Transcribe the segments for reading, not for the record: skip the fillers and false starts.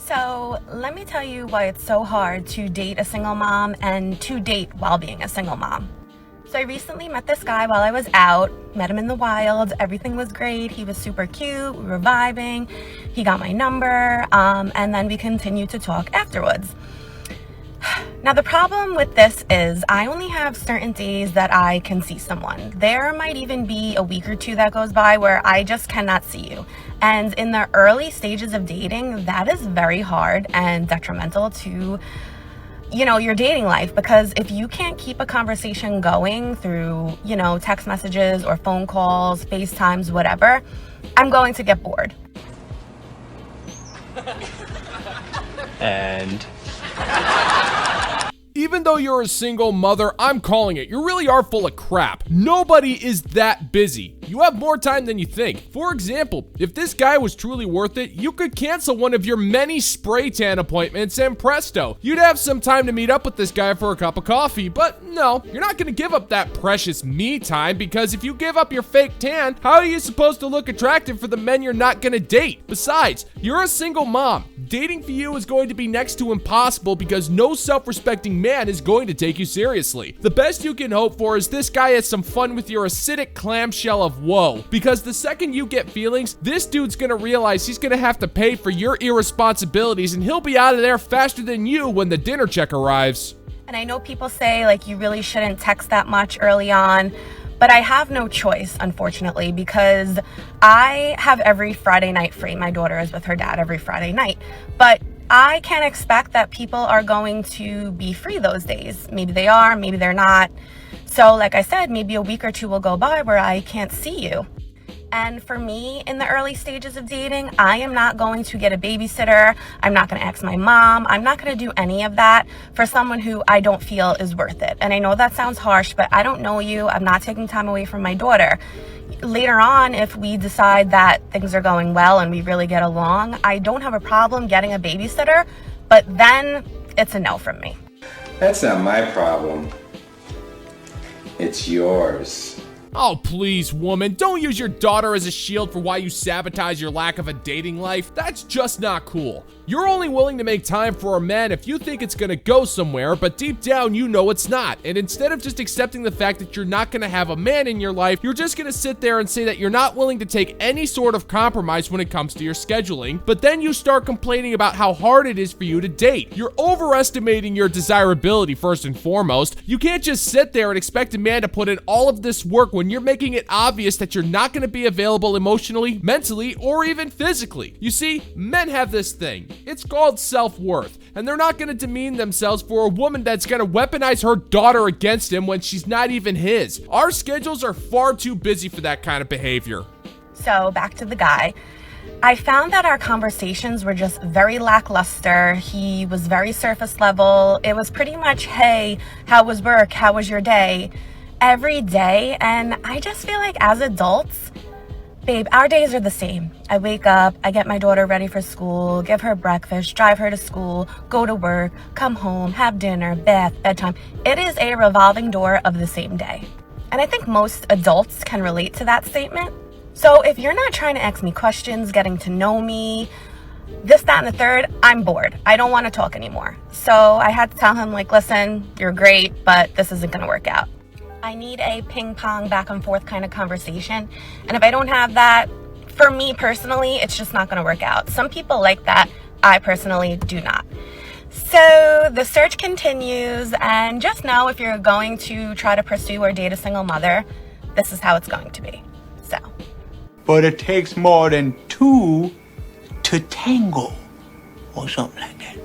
So let me tell you why it's so hard to date a single mom and to date while being a single mom. So I recently met this guy while I was out, met him in the wild. Everything was great. He was super cute. We were vibing. He got my number, and then we continued to talk afterwards. Now, the problem with this is I only have certain days that I can see someone. There might even be a week or two that goes by where I just cannot see you. And in the early stages of dating, that is very hard and detrimental to, your dating life, because if you can't keep a conversation going through, text messages or phone calls, FaceTimes, whatever, I'm going to get bored. And even though you're a single mother, I'm calling it. You really are full of crap. Nobody is that busy. You have more time than you think. For example, if this guy was truly worth it, you could cancel one of your many spray tan appointments and presto, you'd have some time to meet up with this guy for a cup of coffee. But no, you're not gonna give up that precious me time, because if you give up your fake tan, how are you supposed to look attractive for the men you're not gonna date? Besides, you're a single mom. Dating for you is going to be next to impossible because no self-respecting man is going to take you seriously. The best you can hope for is this guy has some fun with your acidic clamshell of woe, because the second you get feelings, this dude's gonna realize he's gonna have to pay for your irresponsibilities, and he'll be out of there faster than you when the dinner check arrives. And I know people say you really shouldn't text that much early on, but I have no choice, unfortunately, because I have every Friday night free. My daughter is with her dad every Friday night, but I can't expect that people are going to be free those days. Maybe they are, maybe they're not. So like I said, maybe a week or two will go by where I can't see you. And for me, in the early stages of dating, I am not going to get a babysitter. I'm not going to ask my mom. I'm not going to do any of that for someone who I don't feel is worth it. And I know that sounds harsh, but I don't know you. I'm not taking time away from my daughter. Later on, if we decide that things are going well and we really get along, I don't have a problem getting a babysitter, but then it's a no from me. That's not my problem. It's yours. Oh, please, woman, don't use your daughter as a shield for why you sabotage your lack of a dating life. That's just not cool. You're only willing to make time for a man if you think it's gonna go somewhere, but deep down you know it's not. And instead of just accepting the fact that you're not gonna have a man in your life, you're just gonna sit there and say that you're not willing to take any sort of compromise when it comes to your scheduling, but then you start complaining about how hard it is for you to date. You're overestimating your desirability first and foremost. You can't just sit there and expect a man to put in all of this work when you're making it obvious that you're not gonna be available emotionally, mentally, or even physically. You see, men have this thing. It's called self-worth, and they're not gonna demean themselves for a woman that's gonna weaponize her daughter against him when she's not even his. Our schedules are far too busy for that kind of behavior. So back to the guy. I found that our conversations were just very lackluster. He was very surface level. It was pretty much, hey, how was work? How was your day? Every day. And I just feel like as adults, babe, our days are the same. I wake up, I get my daughter ready for school, give her breakfast, drive her to school, go to work, come home, have dinner, bath, bedtime. It is a revolving door of the same day. And I think most adults can relate to that statement. So if you're not trying to ask me questions, getting to know me, this, that, and the third, I'm bored. I don't want to talk anymore. So I had to tell him, listen, you're great, but this isn't going to work out. I need a ping pong back and forth kind of conversation. And if I don't have that, for me personally, it's just not going to work out. Some people like that. I personally do not. So the search continues. And just know if you're going to try to pursue or date a single mother, this is how it's going to be. So. But it takes more than two to tango, or something like that.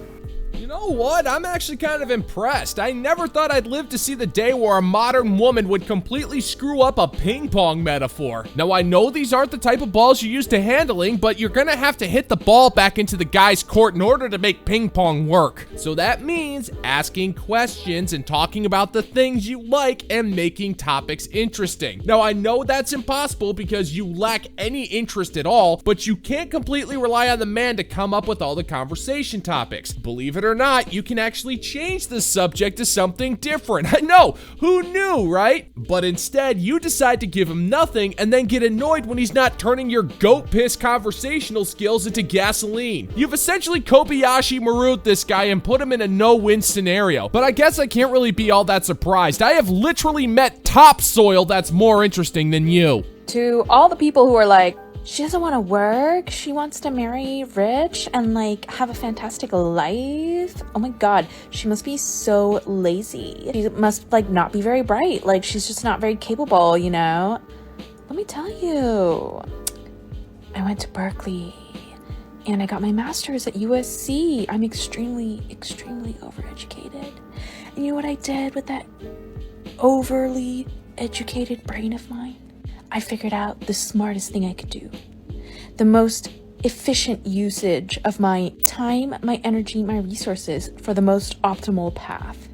You know what? I'm actually kind of impressed. I never thought I'd live to see the day where a modern woman would completely screw up a ping pong metaphor. Now, I know these aren't the type of balls you're used to handling, but you're gonna have to hit the ball back into the guy's court in order to make ping pong work. So that means asking questions and talking about the things you like and making topics interesting. Now, I know that's impossible because you lack any interest at all, but you can't completely rely on the man to come up with all the conversation topics. Believe it or not, you can actually change the subject to something different. I know, who knew, right? But instead, you decide to give him nothing and then get annoyed when he's not turning your goat piss conversational skills into gasoline. You've essentially Kobayashi Maru'd this guy and put him in a no-win scenario. But I guess I can't really be all that surprised. I have literally met topsoil that's more interesting than you. To all the people who are like, she doesn't want to work, she wants to marry rich and like have a fantastic life. Oh my god, she must be so lazy. She must like not be very bright. Like she's just not very capable, you know? Let me tell you, I went to Berkeley and I got my master's at USC. I'm extremely, extremely overeducated. And you know what I did with that overly educated brain of mine? I figured out the smartest thing I could do. The most efficient usage of my time, my energy, my resources for the most optimal path.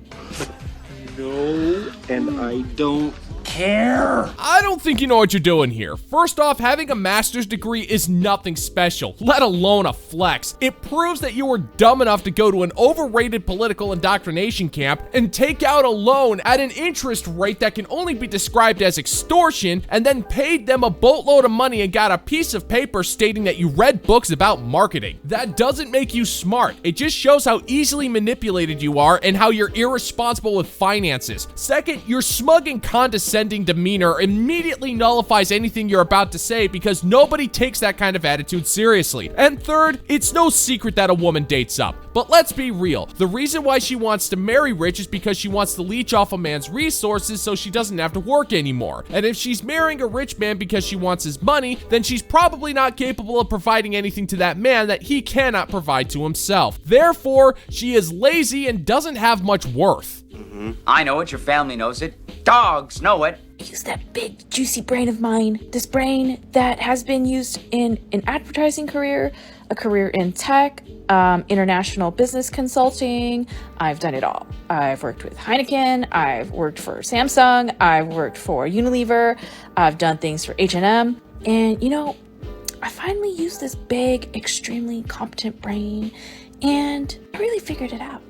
No, and I don't care. I don't think you know what you're doing here. First off, having a master's degree is nothing special, let alone a flex. It proves that you were dumb enough to go to an overrated political indoctrination camp and take out a loan at an interest rate that can only be described as extortion, and then paid them a boatload of money and got a piece of paper stating that you read books about marketing. That doesn't make you smart. It just shows how easily manipulated you are and how you're irresponsible with finances. Second, your smug and condescending demeanor immediately nullifies anything you're about to say because nobody takes that kind of attitude seriously. And third, it's no secret that a woman dates up. But let's be real. The reason why she wants to marry rich is because she wants to leech off a man's resources so she doesn't have to work anymore. And if she's marrying a rich man because she wants his money, then she's probably not capable of providing anything to that man that he cannot provide to himself. Therefore, she is lazy and doesn't have much worth. I know it, your family knows it, dogs know it. Use that big juicy brain of mine. This brain that has been used in an advertising career, a career in tech, international business consulting. I've done it all. I've worked with Heineken, I've worked for Samsung, I've worked for Unilever, I've done things for H&M. And you know, I finally used this big, extremely competent brain and I really figured it out.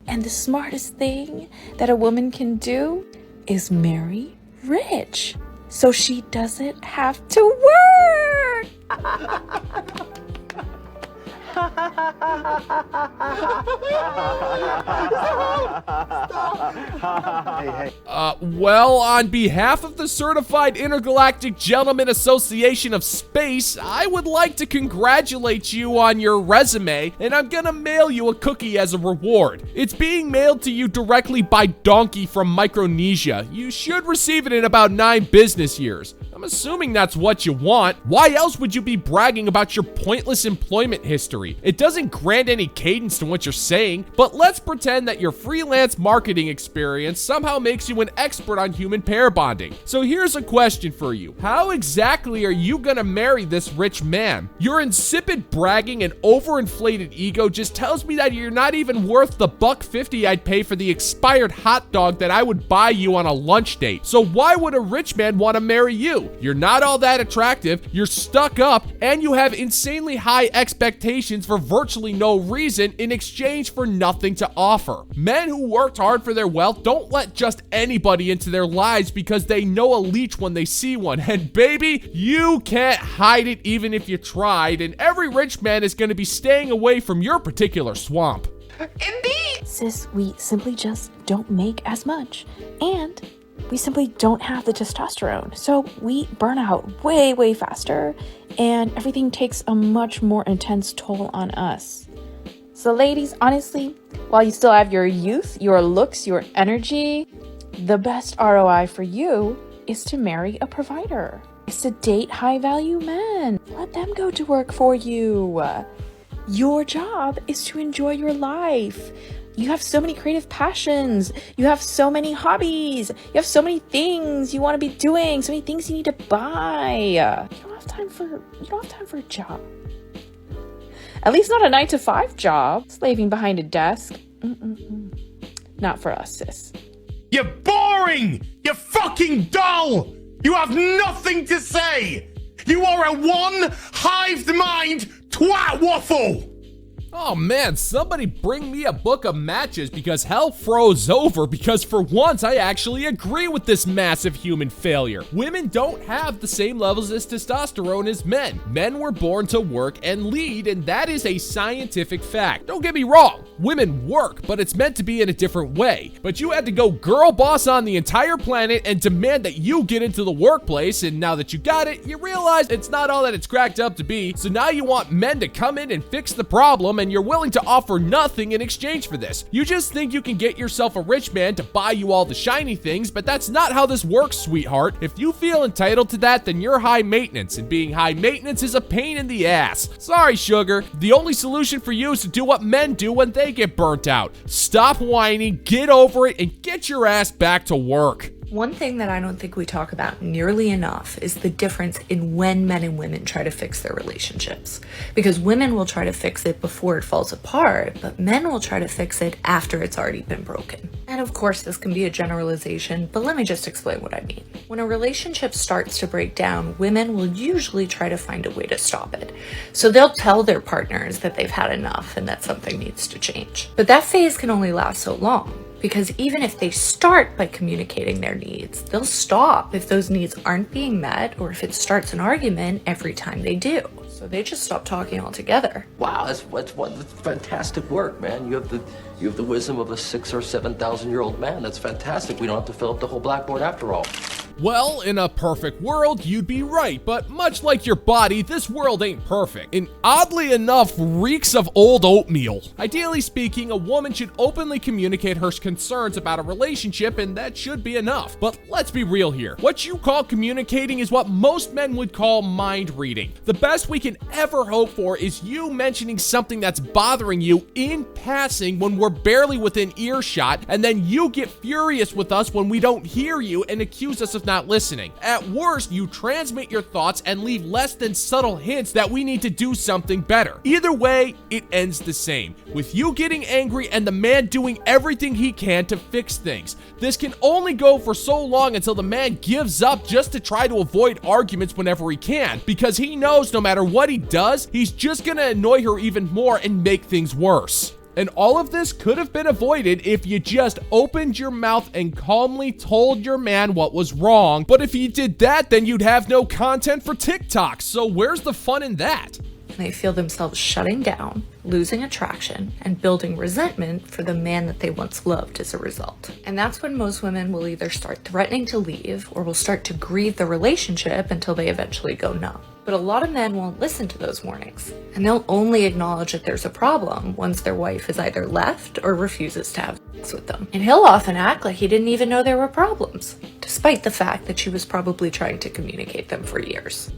And the smartest thing that a woman can do is marry rich, so she doesn't have to work. Well, on behalf of the Certified Intergalactic Gentlemen Association of Space, I would like to congratulate you on your resume, and I'm gonna mail you a cookie as a reward. It's being mailed to you directly by donkey from Micronesia. You should receive it in about 9 business years. I'm assuming that's what you want. Why else would you be bragging about your pointless employment history? It doesn't grant any cadence to what you're saying, but let's pretend that your freelance marketing experience somehow makes you an expert on human pair bonding. So here's a question for you. How exactly are you gonna marry this rich man? Your insipid bragging and overinflated ego just tells me that you're not even worth the $1.50 I'd pay for the expired hot dog that I would buy you on a lunch date. So why would a rich man want to marry you? You're not all that attractive, you're stuck up, and you have insanely high expectations for virtually no reason in exchange for nothing to offer. Men who worked hard for their wealth don't let just anybody into their lives because they know a leech when they see one. And baby, you can't hide it even if you tried, and every rich man is going to be staying away from your particular swamp. Sis, we simply just don't make as much. And we simply don't have the testosterone. So we burn out way, way faster. And everything takes a much more intense toll on us. So ladies, honestly, while you still have your youth, your looks, your energy, the best ROI for you is to marry a provider. It's to date high-value men. Let them go to work for you. Your job is to enjoy your life. You have so many creative passions. You have so many hobbies. You have so many things you want to be doing. So many things you need to buy. You don't have time for a job. At least not a 9-to-5 job. Slaving behind a desk. Not for us, sis. You're boring! You're fucking dull! You have nothing to say! You are a one-hived mind twat waffle! Oh man, somebody bring me a book of matches because hell froze over, because for once I actually agree with this massive human failure. Women don't have the same levels of testosterone as men. Men were born to work and lead, and that is a scientific fact. Don't get me wrong, women work, but it's meant to be in a different way. But you had to go girl boss on the entire planet and demand that you get into the workplace, and now that you got it, you realize it's not all that it's cracked up to be, so now you want men to come in and fix the problem, and you're willing to offer nothing in exchange for this. You just think you can get yourself a rich man to buy you all the shiny things, but that's not how this works, sweetheart. If you feel entitled to that, then you're high maintenance, and being high maintenance is a pain in the ass. Sorry, sugar. The only solution for you is to do what men do when they get burnt out. Stop whining, get over it, and get your ass back to work. One thing that I don't think we talk about nearly enough is the difference in when men and women try to fix their relationships. Because women will try to fix it before it falls apart, but men will try to fix it after it's already been broken. And of course, this can be a generalization, but let me just explain what I mean. When a relationship starts to break down, women will usually try to find a way to stop it. So they'll tell their partners that they've had enough and that something needs to change. But that phase can only last so long. Because even if they start by communicating their needs, they'll stop if those needs aren't being met or if it starts an argument every time they do. So they just stop talking altogether. Wow, that's fantastic work, man. You have the wisdom of a 6,000 or 7,000-year-old man. That's fantastic. We don't have to fill up the whole blackboard after all. Well, in a perfect world, you'd be right, but much like your body, this world ain't perfect, and oddly enough, reeks of old oatmeal. Ideally speaking, a woman should openly communicate her concerns about a relationship, and that should be enough. But let's be real here. What you call communicating is what most men would call mind reading. The best we can ever hope for is you mentioning something that's bothering you in passing when we're barely within earshot, and then you get furious with us when we don't hear you and accuse us of not listening. At worst, you transmit your thoughts and leave less than subtle hints that we need to do something better. Either way, it ends the same, with you getting angry and the man doing everything he can to fix things. This can only go for so long until the man gives up just to try to avoid arguments whenever he can, because he knows no matter what he does, he's just gonna annoy her even more and make things worse. And all of this could have been avoided if you just opened your mouth and calmly told your man what was wrong. But if you did that, then you'd have no content for TikTok. So where's the fun in that? They feel themselves shutting down, losing attraction, and building resentment for the man that they once loved as a result. And that's when most women will either start threatening to leave or will start to grieve the relationship until they eventually go numb. But a lot of men won't listen to those warnings, and they'll only acknowledge that there's a problem once their wife is either left or refuses to have sex with them. And he'll often act like he didn't even know there were problems, despite the fact that she was probably trying to communicate them for years.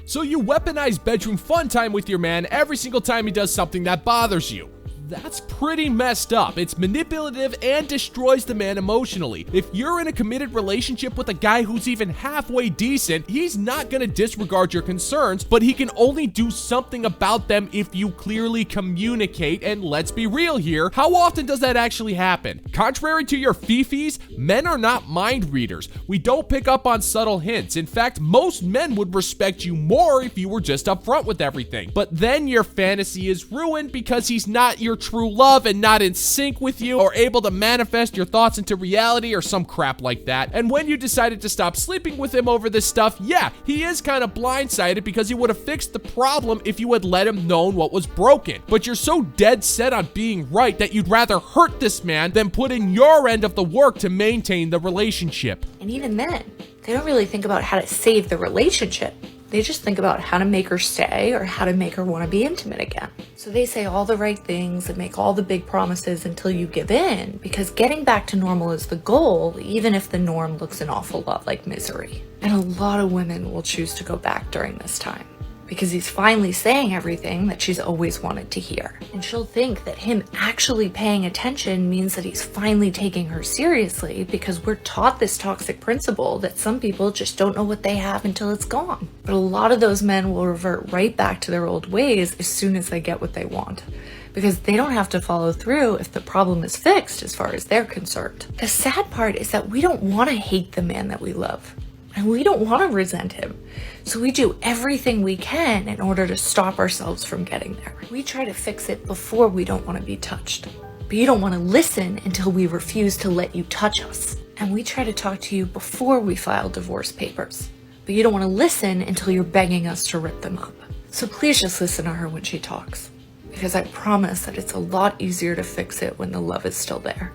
So you weaponize bedroom fun time with your man every single time he does something that bothers you. That's pretty messed up. It's manipulative and destroys the man emotionally. If you're in a committed relationship with a guy who's even halfway decent, he's not gonna disregard your concerns, but he can only do something about them if you clearly communicate. And let's be real here, how often does that actually happen? Contrary to your fifis, men are not mind readers. We don't pick up on subtle hints. In fact, most men would respect you more if you were just upfront with everything. But then your fantasy is ruined because he's not your true love and not in sync with you or able to manifest your thoughts into reality or some crap like that. And when you decided to stop sleeping with him over this stuff, yeah, he is kind of blindsided because he would have fixed the problem if you had let him know what was broken. But you're so dead set on being right that you'd rather hurt this man than put in your end of the work to maintain the relationship. And even then, they don't really think about how to save the relationship. They just think about how to make her stay or how to make her want to be intimate again. So they say all the right things and make all the big promises until you give in, because getting back to normal is the goal, even if the norm looks an awful lot like misery. And a lot of women will choose to go back during this time, because he's finally saying everything that she's always wanted to hear. And she'll think that him actually paying attention means that he's finally taking her seriously, because we're taught this toxic principle that some people just don't know what they have until it's gone. But a lot of those men will revert right back to their old ways as soon as they get what they want, because they don't have to follow through if the problem is fixed as far as they're concerned. The sad part is that we don't want to hate the man that we love. and we don't want to resent him. So we do everything we can in order to stop ourselves from getting there. We try to fix it before we don't want to be touched. But you don't want to listen until we refuse to let you touch us. And we try to talk to you before we file divorce papers. But you don't want to listen until you're begging us to rip them up. So please just listen to her when she talks. Because I promise that it's a lot easier to fix it when the love is still there.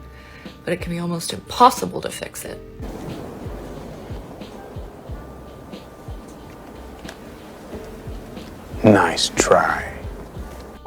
But it can be almost impossible to fix it. Nice try.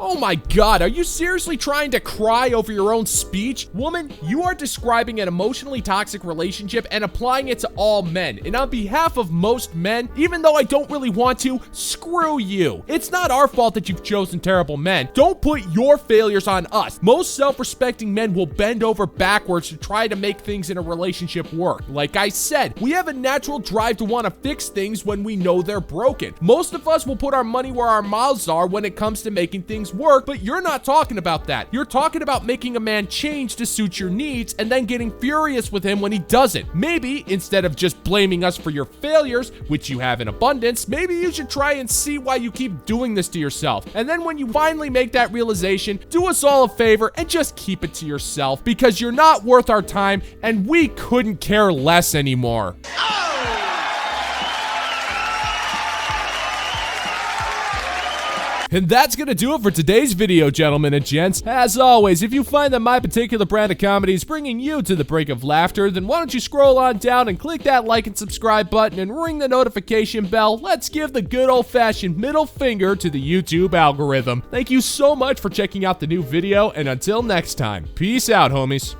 Oh my god, are you seriously trying to cry over your own speech? Woman, you are describing an emotionally toxic relationship and applying it to all men. And on behalf of most men, even though I don't really want to, screw you. It's not our fault that you've chosen terrible men. Don't put your failures on us. Most self-respecting men will bend over backwards to try to make things in a relationship work. Like I said, we have a natural drive to want to fix things when we know they're broken. Most of us will put our money where our mouths are when it comes to making things work, but you're not talking about that. You're talking about making a man change to suit your needs and then getting furious with him when he doesn't. Maybe instead of just blaming us for your failures, which you have in abundance, maybe you should try and see why you keep doing this to yourself. And then when you finally make that realization, do us all a favor and just keep it to yourself, because you're not worth our time and we couldn't care less anymore. And that's gonna do it for today's video, gentlemen and gents. As always, if you find that my particular brand of comedy is bringing you to the brink of laughter, then why don't you scroll on down and click that like and subscribe button and ring the notification bell. Let's give the good old-fashioned middle finger to the YouTube algorithm. Thank you so much for checking out the new video, and until next time, peace out, homies.